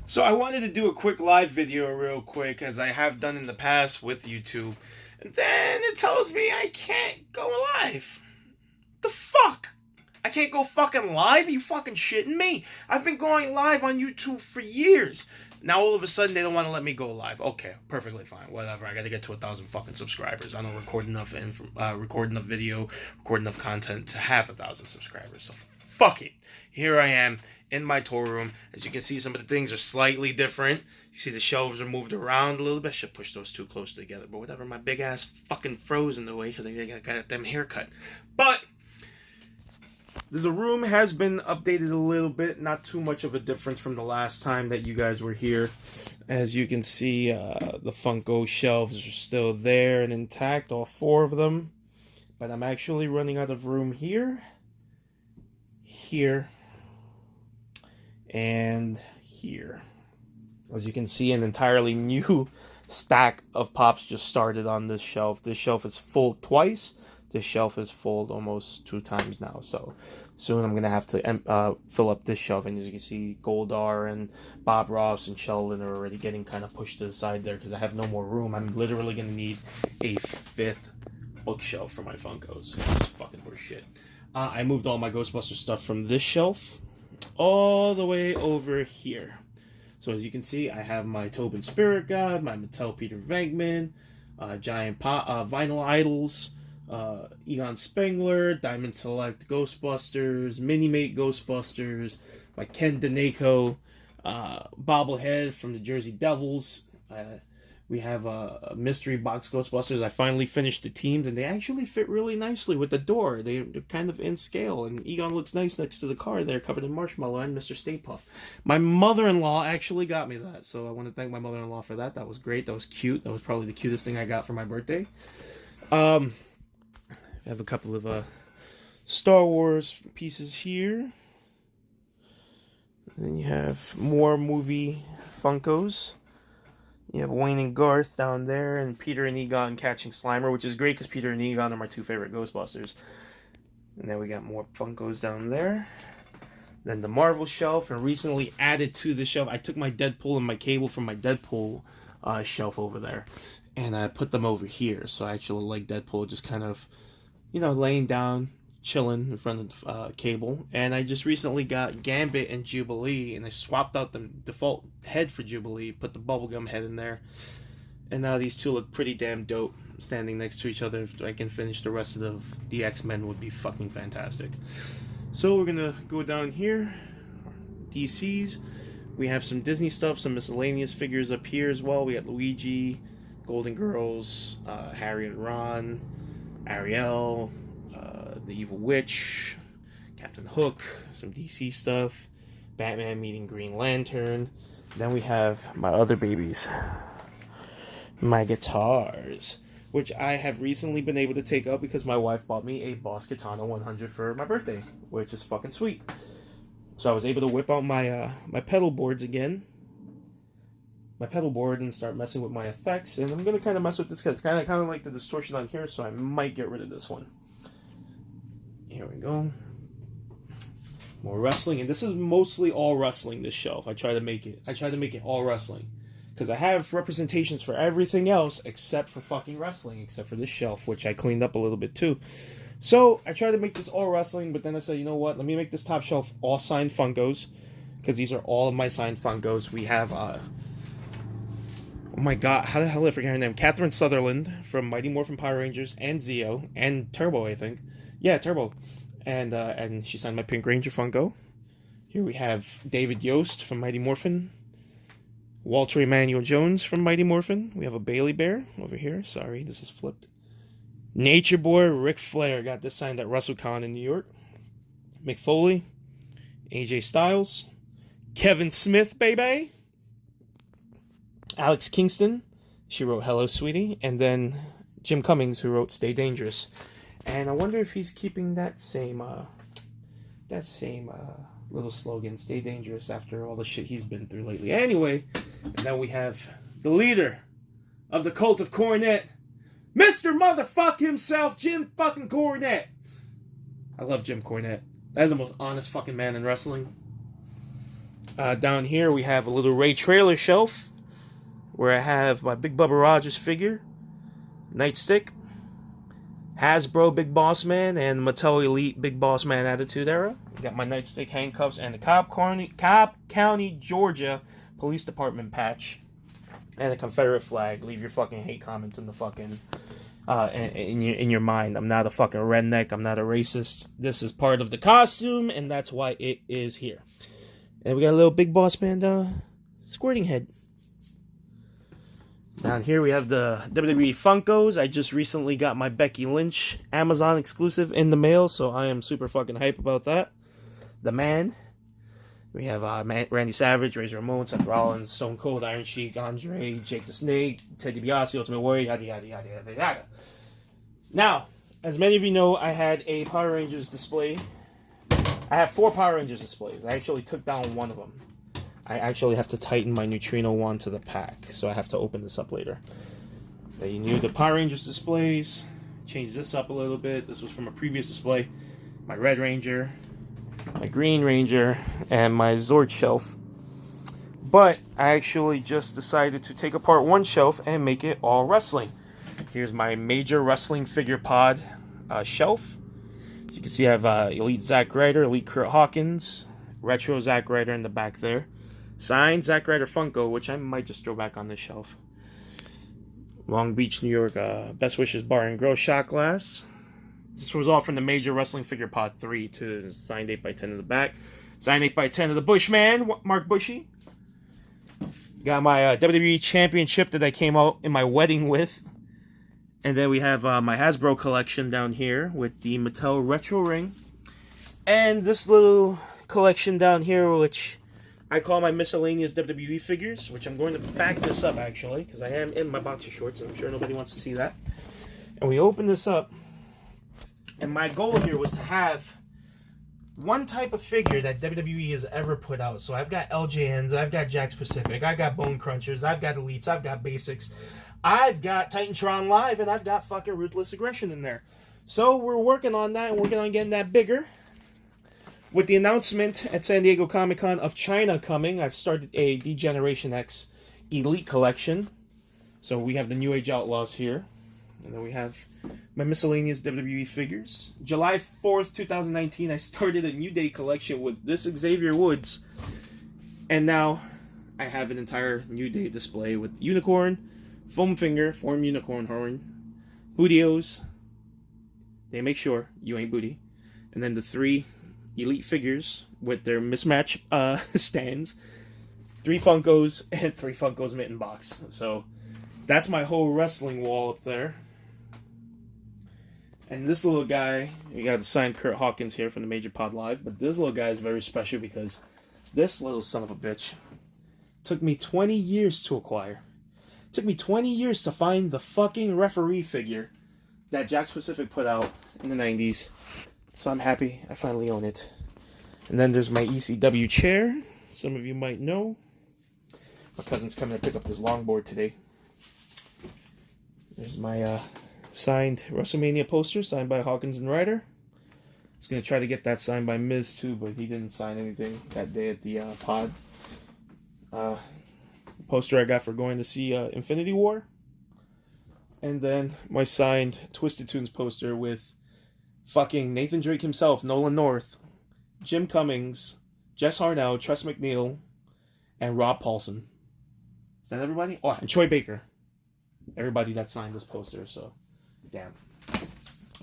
So I wanted to do a quick live video real quick, as I have done in the past with YouTube. And then it tells me I can't go live. The fuck? I can't go fucking live? Are you fucking shitting me? I've been going live on YouTube for years. Now all of a sudden they don't want to let me go live. Okay, perfectly fine. Whatever. I gotta get to 1,000 fucking subscribers. I don't record enough video, record enough content to have 1,000 subscribers. So fuck it. Here I am in my tour room. As you can see, some of the things are slightly different. You see the shelves are moved around a little bit. I should push those two close together. But whatever, my big ass fucking froze in the way because I got them haircut. But the room has been updated a little bit. Not too much of a difference from the last time that you guys were here. As you can see, the Funko shelves are still there and intact, all four of them. But I'm actually running out of room here, and here. As you can see, an entirely new stack of Pops just started on this shelf. This shelf is full twice. This shelf is full almost 2 times now. So soon I'm going to have to fill up this shelf. And as you can see, Goldar and Bob Ross and Sheldon are already getting kind of pushed to the side there because I have no more room. I'm literally going to need a 5th bookshelf for my Funkos. It's fucking horseshit. I moved all my Ghostbusters stuff from this shelf all the way over here. So as you can see, I have my Tobin Spirit God, my Mattel Peter Venkman, giant vinyl idols, Egon Spengler, Diamond Select Ghostbusters, Mini-Mate Ghostbusters, my Ken Daneko bobblehead from the Jersey Devils. We have a mystery box Ghostbusters. I finally finished the teams, and they actually fit really nicely with the door. They're kind of in scale, and Egon looks nice next to the car there, covered in marshmallow, and Mr. Stay Puft. My mother-in-law actually got me that, so I want to thank my mother-in-law for that. That was great. That was cute. That was probably the cutest thing I got for my birthday. I have a couple of Star Wars pieces here. And then you have more movie Funkos. You have Wayne and Garth down there, and Peter and Egon catching Slimer, which is great because Peter and Egon are my 2 favorite Ghostbusters. And then we got more Funkos down there. Then the Marvel shelf, and recently added to the shelf, I took my Deadpool and my cable from my Deadpool shelf over there, and I put them over here. So I actually like Deadpool just kind of, laying down, chilling in front of cable. And I just recently got Gambit and Jubilee, and I swapped out the default head for Jubilee, put the bubblegum head in there, and now these two look pretty damn dope standing next to each other. If I can finish the rest of the X-Men, would be fucking fantastic. So we're gonna go down here, DC's. We have some Disney stuff, some miscellaneous figures up here as well. We got Luigi, Golden Girls, Harry and Ron, Ariel, the Evil Witch, Captain Hook, some DC stuff, Batman meeting Green Lantern. Then we have my other babies, my guitars, which I have recently been able to take up because my wife bought me a Boss Katana 100 for my birthday, which is fucking sweet. So I was able to whip out my my pedal boards again, and start messing with my effects. And I'm gonna kind of mess with this because it's kind of like the distortion on here, so I might get rid of this one. Here we go. More wrestling, and this is mostly all wrestling. This shelf, I try to make it all wrestling, because I have representations for everything else except for fucking wrestling, except for this shelf, which I cleaned up a little bit too. So I tried to make this all wrestling, but then I said, you know what? Let me make this top shelf all signed Funkos, because these are all of my signed Funkos. We have oh my god, how the hell did I forget her name? Catherine Sutherland from Mighty Morphin Power Rangers, and Zeo, and Turbo, I think. Yeah, Turbo. And she signed my Pink Ranger Funko. Here we have David Yost from Mighty Morphin. Walter Emmanuel Jones from Mighty Morphin. We have a Bailey Bear over here. Sorry, this is flipped. Nature Boy Ric Flair. Got this signed at WrestleCon in New York. Mick Foley. AJ Styles. Kevin Smith, baby. Alex Kingston. She wrote Hello, Sweetie. And then Jim Cummings, who wrote Stay Dangerous. And I wonder if he's keeping that same little slogan, Stay Dangerous, after all the shit he's been through lately. Anyway, and then we have the leader of the cult of Cornette, Mr. Motherfuck himself, Jim fucking Cornette. I love Jim Cornette. That's the most honest fucking man in wrestling. Down here we have a little Ray trailer shelf where I have my Big Bubba Rogers figure, Nightstick, Hasbro Big Boss Man, and Mattel Elite Big Boss Man Attitude Era. Got my Nightstick handcuffs and the Cobb County, Georgia Police Department patch and a Confederate flag. Leave your fucking hate comments in the fucking in your mind. I'm not a fucking redneck. I'm not a racist. This is part of the costume, and that's why it is here. And we got a little Big Boss Man squirting head. Down here we have the WWE Funkos. I just recently got my Becky Lynch Amazon exclusive in the mail, so I am super fucking hype about that. The Man. We have Randy Savage, Razor Ramon, Seth Rollins, Stone Cold, Iron Sheik, Andre, Jake the Snake, Ted DiBiase, Ultimate Warrior, yada yada yada yada yada. Now, as many of you know, I had a Power Rangers display. I have 4 Power Rangers displays. I actually took down one of them. I actually have to tighten my neutrino wand to the pack, so I have to open this up later. You knew the Power Rangers displays. Changed this up a little bit. This was from a previous display. My Red Ranger, my Green Ranger, and my Zord shelf. But I actually just decided to take apart one shelf and make it all wrestling. Here's my major wrestling figure pod shelf. So you can see I have Elite Zack Ryder, Elite Kurt Hawkins, Retro Zack Ryder in the back there. Signed Zack Ryder Funko, which I might just throw back on this shelf. Long Beach, New York, Best Wishes Bar and Grill shot glass. This was all from the Major Wrestling Figure Pod 3 to signed 8x10 in the back. Signed 8x10 of the Bushman, Mark Bushy. Got my WWE Championship that I came out in my wedding with. And then we have my Hasbro collection down here with the Mattel Retro Ring. And this little collection down here, which I call my Miscellaneous WWE Figures, which I'm going to back this up, actually, because I am in my boxer shorts, and I'm sure nobody wants to see that. And we open this up, and my goal here was to have one type of figure that WWE has ever put out. So I've got LJNs, I've got Jakks Pacific, I've got Bone Crunchers, I've got Elites, I've got Basics, I've got Titantron Live, and I've got fucking Ruthless Aggression in there. So we're working on that, and working on getting that bigger. With the announcement at San Diego Comic-Con of China coming, I've started a D-Generation X Elite collection. So we have the New Age Outlaws here. And then we have my Miscellaneous WWE Figures. July 4th, 2019, I started a New Day collection with this Xavier Woods. And now I have an entire New Day display with Unicorn, Foam Finger, Form Unicorn Horn, Bootios. They make sure you ain't booty. And then the 3 Elite figures with their mismatch stands, 3 Funkos, and 3 Funkos mitten box. So that's my whole wrestling wall up there. And this little guy, you got the signed Kurt Hawkins here from the Major Pod Live, but this little guy is very special because this little son of a bitch took me 20 years to acquire. It took me 20 years to find the fucking referee figure that Jakks Pacific put out in the 90s. So I'm happy I finally own it. And then there's my ECW chair. Some of you might know. My cousin's coming to pick up this longboard today. There's my signed WrestleMania poster, signed by Hawkins and Ryder. I was going to try to get that signed by Miz too, but he didn't sign anything that day at the pod. Poster I got for going to see Infinity War. And then my signed Twisted Tunes poster with fucking Nathan Drake himself, Nolan North, Jim Cummings, Jess Harnell, Tress McNeil, and Rob Paulson. Is that everybody? Oh, and Troy Baker. Everybody that signed this poster, so damn.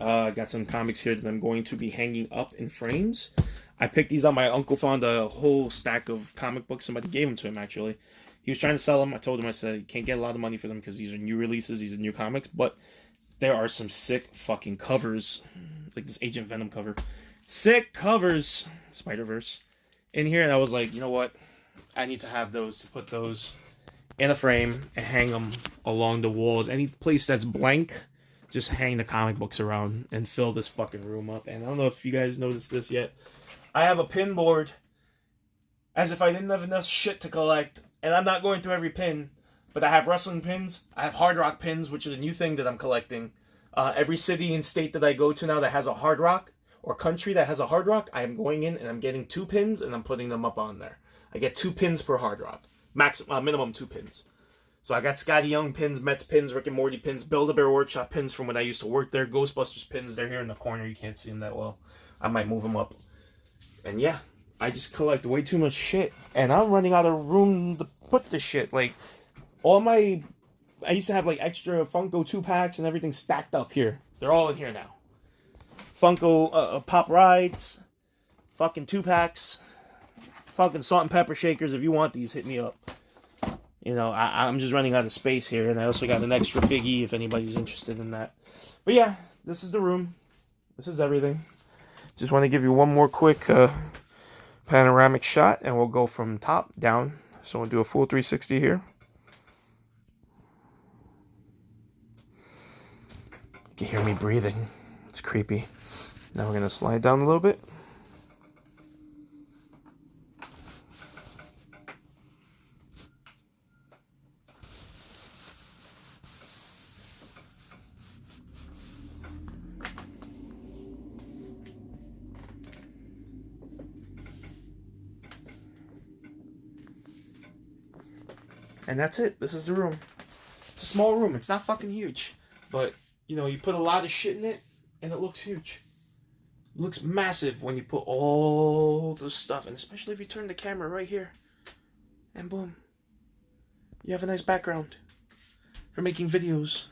I got some comics here that I'm going to be hanging up in frames. I picked these up. My uncle found a whole stack of comic books. Somebody gave them to him, actually. He was trying to sell them. I told him, I said, you can't get a lot of money for them because these are new releases, these are new comics, but there are some sick fucking covers. Like this Agent Venom cover. Sick covers. Spider-Verse. In here, and I was like, you know what? I need to have those, to put those in a frame and hang them along the walls. Any place that's blank, just hang the comic books around and fill this fucking room up. And I don't know if you guys noticed this yet. I have a pin board as if I didn't have enough shit to collect. And I'm not going through every pin, but I have wrestling pins. I have Hard Rock pins, which is a new thing that I'm collecting. Every city and state that I go to now that has a Hard Rock, or country that has a Hard Rock, I am going in and I'm getting 2 pins and I'm putting them up on there. I get 2 pins per hard rock. Minimum 2 pins. So I got Scotty Young pins, Mets pins, Rick and Morty pins, Build-A-Bear Workshop pins from when I used to work there, Ghostbusters pins. They're here in the corner. You can't see them that well. I might move them up. And yeah, I just collect way too much shit. And I'm running out of room to put this shit. Like, I used to have like extra Funko 2-packs and everything stacked up here. They're all in here now. Funko Pop Rides, fucking 2-packs, fucking salt and pepper shakers. If you want these, hit me up. You know, I'm just running out of space here, and I also got an extra biggie if anybody's interested in that. But yeah, this is the room. This is everything. Just want to give you one more quick panoramic shot, and we'll go from top down. So we'll do a full 360 here. You can hear me breathing. It's creepy. Now we're going to slide down a little bit. And that's it. This is the room. It's a small room. It's not fucking huge. But, you know, you put a lot of shit in it, and it looks huge. It looks massive when you put all the stuff. And especially if you turn the camera right here. And boom. You have a nice background for making videos.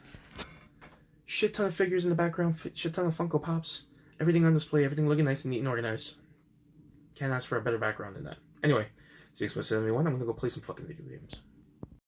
Shit ton of figures in the background. Shit ton of Funko Pops. Everything on display. Everything looking nice and neat and organized. Can't ask for a better background than that. Anyway, 6.71. I'm going to go play some fucking video games.